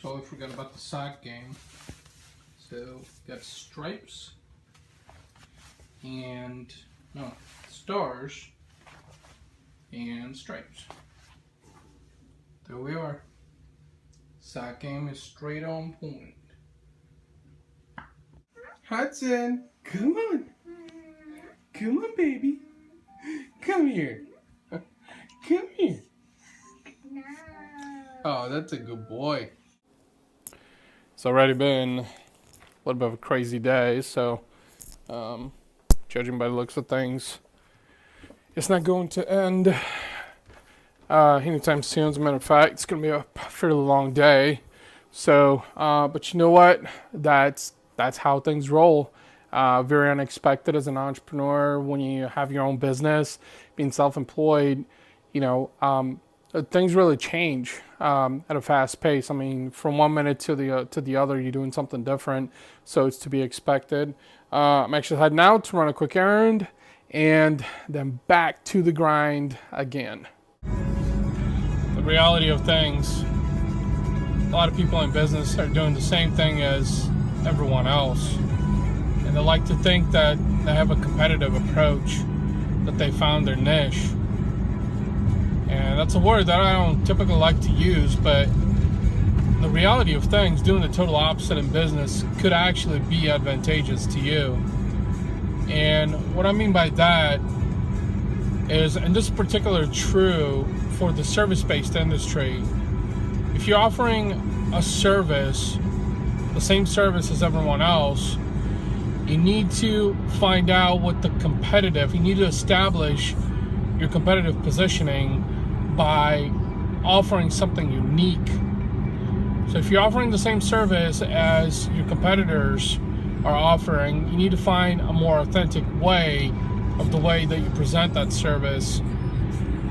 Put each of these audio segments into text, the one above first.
totally forgot about the sock game. So, got stripes and, no, stars and stripes. There we are. Sock game is straight on point. Hudson, come on. Come on, baby. Come here. Come here. No. Oh, that's a good boy. It's already been a little bit of a crazy day, so judging by the looks of things, it's not going to end anytime soon. As a matter of fact, it's going to be a fairly long day. So, but you know what? That's how things roll. Very unexpected as an entrepreneur when you have your own business, being self-employed. You know, things really change at a fast pace. I mean, from one minute to the other, you're doing something different. So it's to be expected. I'm actually heading out to run a quick errand, and then back to the grind again. The reality of things, a lot of people in business are doing the same thing as everyone else. And they like to think that they have a competitive approach, that they found their niche. And that's a word that I don't typically like to use, but the reality of things, doing the total opposite in business could actually be advantageous to you. And what I mean by that is, and this is particularly true for the service-based industry, if you're offering a service, the same service as everyone else, you need to find out what the competitive, you need to establish your competitive positioning by offering something unique. So if you're offering the same service as your competitors are offering, you need to find a more authentic way of the way that you present that service.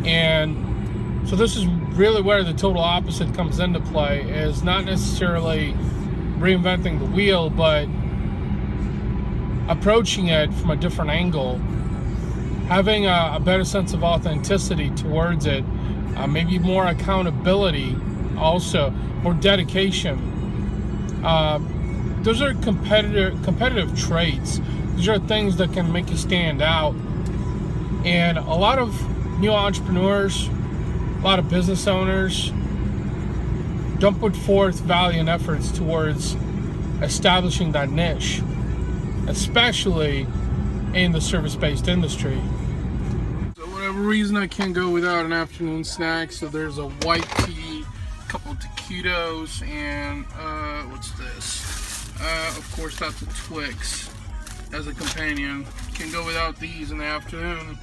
And so this is really where the total opposite comes into play, is not necessarily reinventing the wheel, but approaching it from a different angle, having a better sense of authenticity towards it, maybe more accountability, also more dedication. Those are competitive traits. These are things that can make you stand out. And a lot of new entrepreneurs, a lot of business owners don't put forth value and efforts towards establishing that niche, especially in the service-based industry. So whatever reason, I can't go without an afternoon snack. So there's a white tea, a couple of taquitos, and what's this? Of course, that's a Twix as a companion. Can't go without these in the afternoon.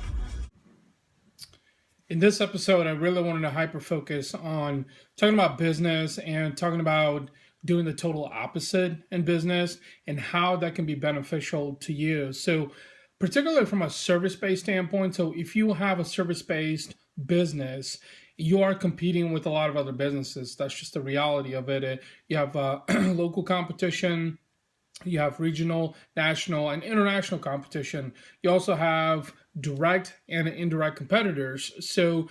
In this episode, I really wanted to hyper focus on talking about business and talking about doing the total opposite in business and how that can be beneficial to you. So particularly from a service-based standpoint, so if you have a service-based business, you are competing with a lot of other businesses. That's just the reality of it. You have local competition, you have regional, national, and international competition. You also have direct and indirect competitors. So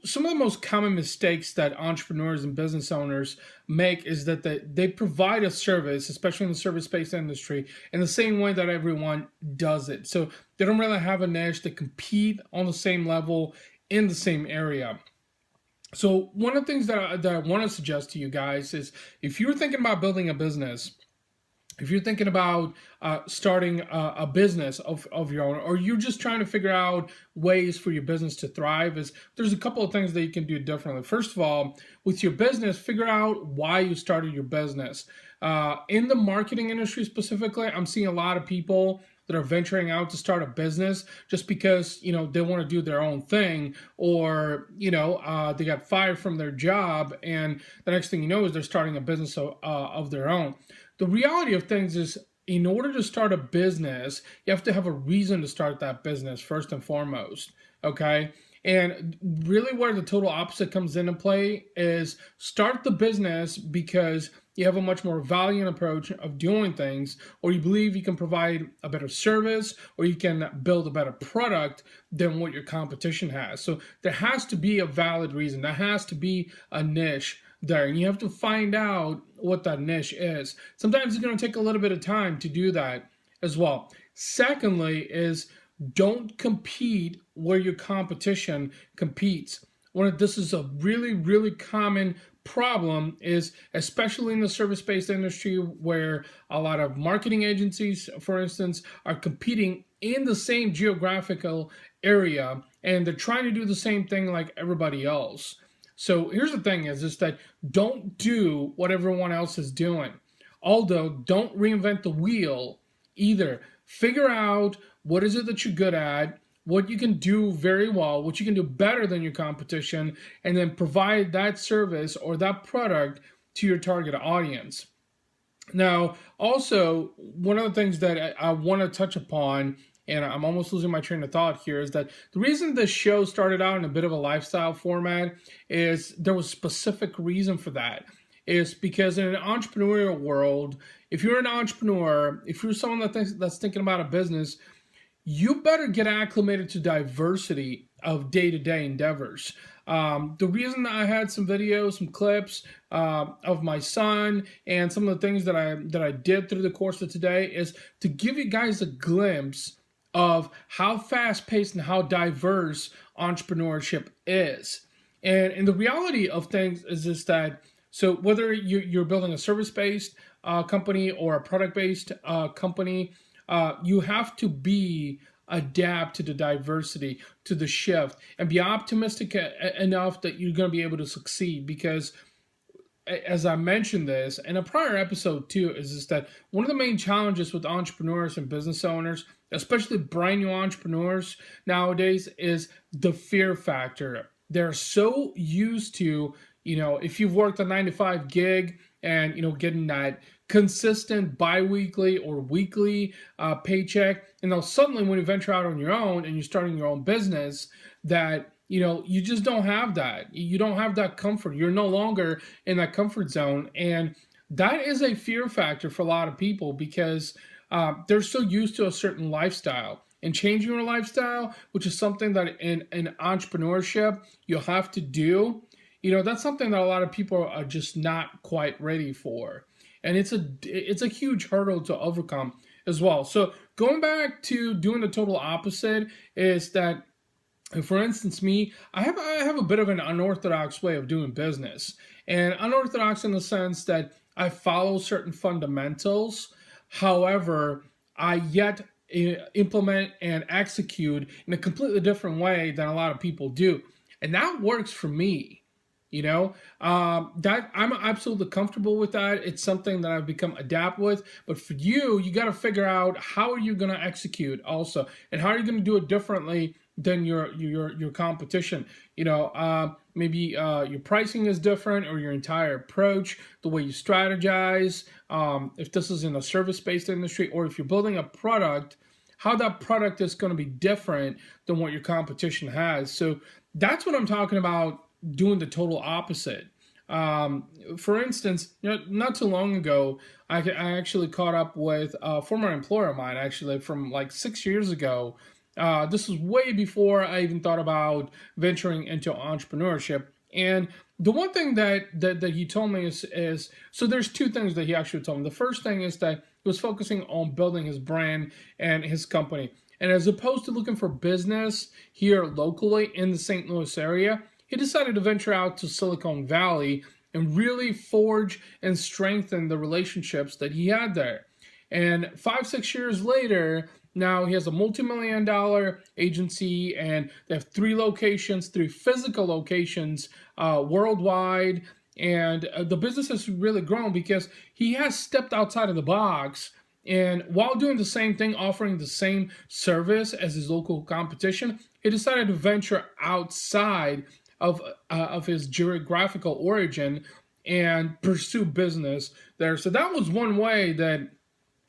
some of the most common mistakes that entrepreneurs and business owners make is that they provide a service, especially in the service-based industry, in the same way that everyone does it. So they don't really have a niche. They compete on the same level in the same area. So one of the things that I want to suggest to you guys is, if you're thinking about building a business, if you're thinking about starting a business of your own, or you're just trying to figure out ways for your business to thrive, there's a couple of things that you can do differently. First of all, with your business, figure out why you started your business. In the marketing industry specifically, I'm seeing a lot of people that are venturing out to start a business just because, you know, they want to do their own thing, or, you know, they got fired from their job, and the next thing you know is they're starting a business of their own. The reality of things is, in order to start a business, you have to have a reason to start that business first and foremost, okay? And really where the total opposite comes into play is, start the business because you have a much more valiant approach of doing things, or you believe you can provide a better service, or you can build a better product than what your competition has. So there has to be a valid reason. There has to be a niche there, and you have to find out what that niche is. Sometimes it's going to take a little bit of time to do that as well. Secondly is don't compete where your competition competes. This is a really, really common problem, is especially in the service-based industry, where a lot of marketing agencies, for instance, are competing in the same geographical area, and they're trying to do the same thing like everybody else. So here's the thing is that don't do what everyone else is doing. Although don't reinvent the wheel either. Figure out what is it that you're good at, what you can do very well, what you can do better than your competition, and then provide that service or that product to your target audience. Now, also, one of the things that I want to touch upon, and I'm almost losing my train of thought here, is that the reason this show started out in a bit of a lifestyle format is there was a specific reason for that. Is because in an entrepreneurial world, if you're an entrepreneur, if you're someone that's thinking about a business, you better get acclimated to diversity of day-to-day endeavors. The reason that I had some videos, some clips of my son and some of the things that I did through the course of today is to give you guys a glimpse of how fast-paced and how diverse entrepreneurship is. And the reality of things is that, so whether you're building a service-based company or a product-based company, you have to adapt to the diversity, to the shift, and be optimistic enough that you're going to be able to succeed. Because, as I mentioned this in a prior episode too, is that one of the main challenges with entrepreneurs and business owners, especially brand new entrepreneurs nowadays, is the fear factor. They're so used to, if you've worked a 9-to-5 gig and, getting that consistent bi-weekly or weekly paycheck, and then suddenly when you venture out on your own and you're starting your own business, that, you just don't have that. You don't have that comfort. You're no longer in that comfort zone. And that is a fear factor for a lot of people because they're so used to a certain lifestyle. And changing your lifestyle, which is something that in entrepreneurship you'll have to do, that's something that a lot of people are just not quite ready for. And it's a huge hurdle to overcome as well. So going back to doing the total opposite is that, for instance, me, I have a bit of an unorthodox way of doing business. And unorthodox in the sense that I follow certain fundamentals. However, I yet implement and execute in a completely different way than a lot of people do. And that works for me. That I'm absolutely comfortable with that. It's something that I've become adapt with. But for you, you got to figure out how are you going to execute also, and how are you going to do it differently than your competition. Maybe your pricing is different, or your entire approach, the way you strategize. If this is in a service-based industry, or if you're building a product, how that product is going to be different than what your competition has. So that's what I'm talking about. Doing the total opposite. For instance, not too long ago, I actually caught up with a former employer of mine, actually from like 6 years ago. This was way before I even thought about venturing into entrepreneurship. And the one thing that he told me is so there's two things that he actually told me. The first thing is that he was focusing on building his brand and his company. And as opposed to looking for business here locally in the St. Louis area, he decided to venture out to Silicon Valley and really forge and strengthen the relationships that he had there. And 5-6 years later, now he has a multi-million-dollar agency, and they have 3 physical locations worldwide. And the business has really grown because he has stepped outside of the box. And while doing the same thing, offering the same service as his local competition, he decided to venture outside of his geographical origin and pursue business there. So that was one way that,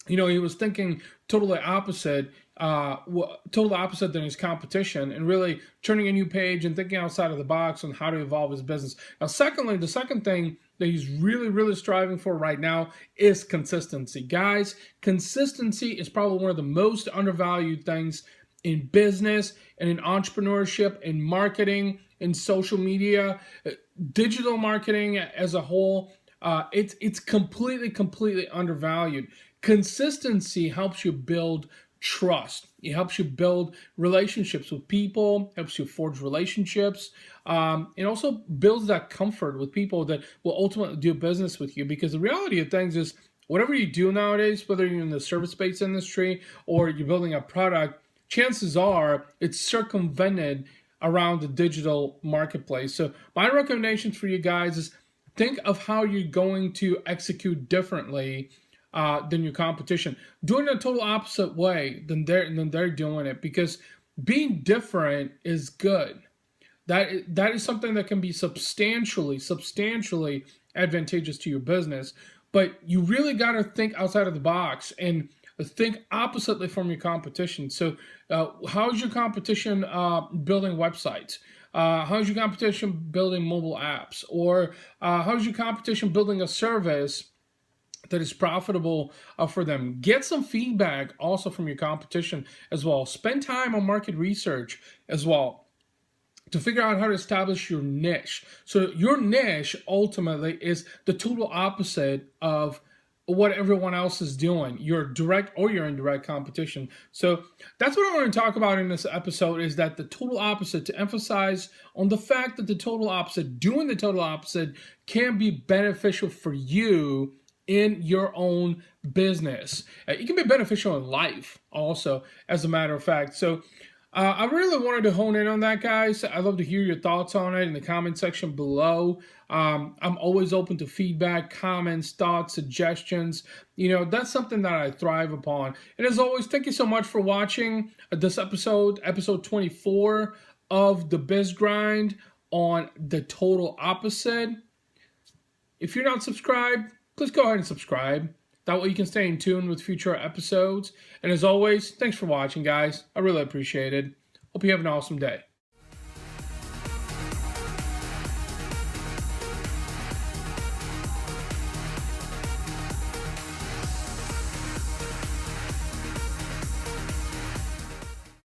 he was thinking totally opposite than his competition, and really turning a new page and thinking outside of the box on how to evolve his business. Now, secondly, the second thing that he's really, really striving for right now is consistency. Guys, consistency is probably one of the most undervalued things in business and in entrepreneurship, in marketing, in social media, digital marketing as a whole, it's completely undervalued. Consistency helps you build trust. It helps you build relationships with people, helps you forge relationships. It also builds that comfort with people that will ultimately do business with you. Because the reality of things is, whatever you do nowadays, whether you're in the service-based industry or you're building a product, chances are it's circumvented around the digital marketplace. So my recommendations for you guys is, think of how you're going to execute differently than your competition. Doing it a total opposite way than they're doing it, because being different is good. That is something that can be substantially advantageous to your business. But you really got to think outside of the box and think oppositely from your competition. So, how's your competition building websites? How's your competition building mobile apps? Or how's your competition building a service that is profitable for them? Get some feedback also from your competition as well. Spend time on market research as well to figure out how to establish your niche. So your niche ultimately is the total opposite of what everyone else is doing, your direct or your indirect competition. So that's what I want to talk about in this episode, is that the total opposite, to emphasize on the fact that the total opposite, doing the total opposite, can be beneficial for you in your own business. It can be beneficial in life also, as a matter of fact. So I really wanted to hone in on that, guys. I'd love to hear your thoughts on it in the comment section below. I'm always open to feedback, comments, thoughts, suggestions. That's something that I thrive upon. And as always, thank you so much for watching this episode 24 of The Biz Grind on the total opposite. If you're not subscribed, please go ahead and subscribe. That way you can stay in tune with future episodes. And as always, thanks for watching, guys. I really appreciate it. Hope you have an awesome day.